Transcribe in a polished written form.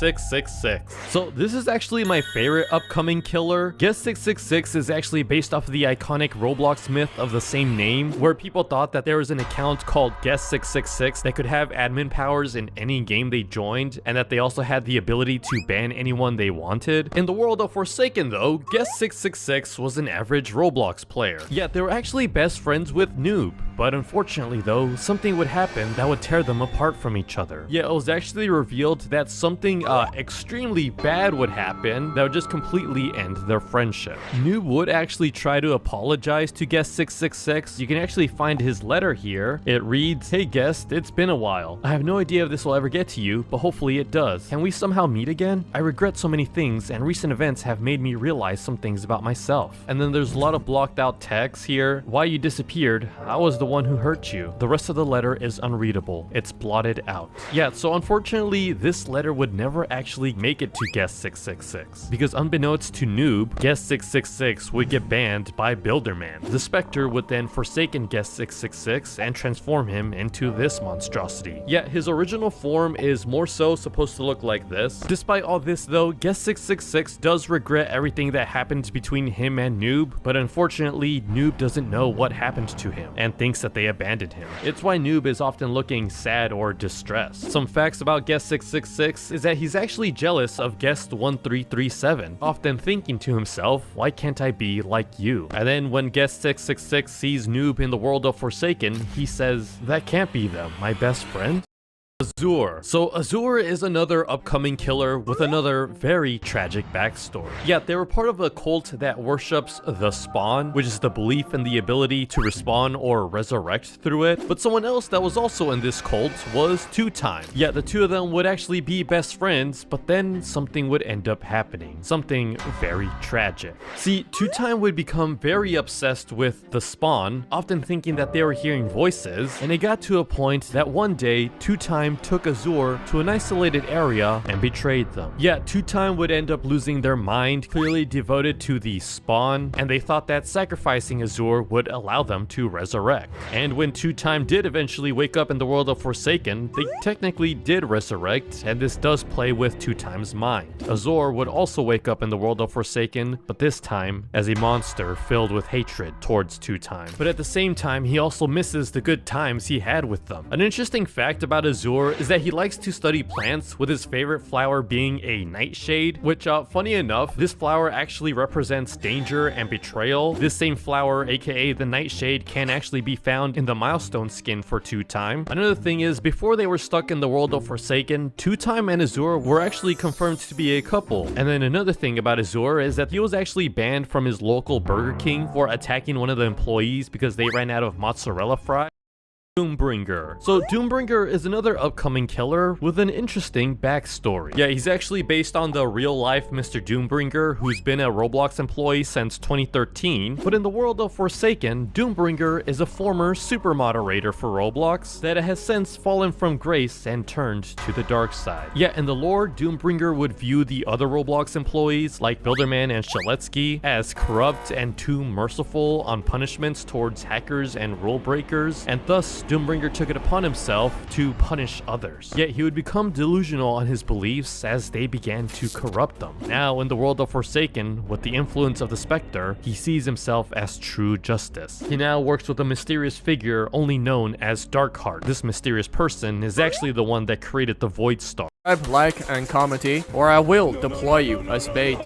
666. So this is actually my favorite upcoming killer. Guest 666 is actually based off of the iconic Roblox myth of the same name, where people thought that there was an account called Guest 666 that could have admin powers in any game they joined, and that they also had the ability to ban anyone they wanted. In the world of Forsaken though, Guest 666 was an average Roblox player. Yet they were actually best friends with Noob. But unfortunately though, something would happen that would tear them apart from each other. Yet it was actually revealed that something extremely bad would happen that would just completely end their friendship. Noob would actually try to apologize to Guest 666. You can actually find his letter here. It reads, "Hey Guest, it's been a while. I have no idea if this will ever get to you, but hopefully it does. Can we somehow meet again? I regret so many things, and recent events have made me realize some things about myself." And then there's a lot of blocked out text here. "Why you disappeared? I was the one who hurt you." The rest of the letter is unreadable. It's blotted out. Yeah, so unfortunately, this letter would never actually make it to Guest 666, because unbeknownst to Noob, Guest 666 would get banned by Builderman. The Spectre would then forsaken Guest 666 and transform him into this monstrosity. Yet his original form is more so supposed to look like this. Despite all this though, Guest 666 does regret everything that happened between him and Noob, but unfortunately Noob doesn't know what happened to him and thinks that they abandoned him. It's why Noob is often looking sad or distressed. Some facts about Guest 666 is that he's actually jealous of Guest 1337, often thinking to himself, "Why can't I be like you?" And then when Guest 666 sees Noob in the world of Forsaken, he says, "That can't be them, my best friend." Azure. So Azure is another upcoming killer with another very tragic backstory. Yeah, they were part of a cult that worships the Spawn, which is the belief in the ability to respawn or resurrect through it. But someone else that was also in this cult was Two Time. Yeah, the two of them would actually be best friends, but then something would end up happening. Something very tragic. See, Two Time would become very obsessed with the Spawn, often thinking that they were hearing voices, and it got to a point that one day, Two Time took Azure to an isolated area and betrayed them. Yet Two Time would end up losing their mind, clearly devoted to the Spawn, and they thought that sacrificing Azure would allow them to resurrect. And when Two Time did eventually wake up in the world of Forsaken, they technically did resurrect, and this does play with Two Time's mind. Azure would also wake up in the world of Forsaken, but this time as a monster filled with hatred towards Two Time. But at the same time, he also misses the good times he had with them. An interesting fact about Azure is that he likes to study plants, with his favorite flower being a nightshade, which funny enough, this flower actually represents danger and betrayal. This same flower, aka the nightshade, can actually be found in the milestone skin for Two Time. Another thing is, before they were stuck in the world of Forsaken, Two Time and Azure were actually confirmed to be a couple. And then another thing about Azure is that he was actually banned from his local Burger King for attacking one of the employees because they ran out of mozzarella fries. Doombringer. So Doombringer is another upcoming killer with an interesting backstory. Yeah, he's actually based on the real-life Mr. Doombringer, who's been a Roblox employee since 2013, but in the world of Forsaken, Doombringer is a former super moderator for Roblox that has since fallen from grace and turned to the dark side. Yeah, in the lore, Doombringer would view the other Roblox employees, like Builderman and Shaletsky, as corrupt and too merciful on punishments towards hackers and rule breakers, and thus Doombringer took it upon himself to punish others. Yet he would become delusional on his beliefs as they began to corrupt them. Now, in the world of Forsaken, with the influence of the Spectre, he sees himself as true justice. He now works with a mysterious figure only known as Darkheart. This mysterious person is actually the one that created the Void Star. Like and comment, or I will deploy you as bait.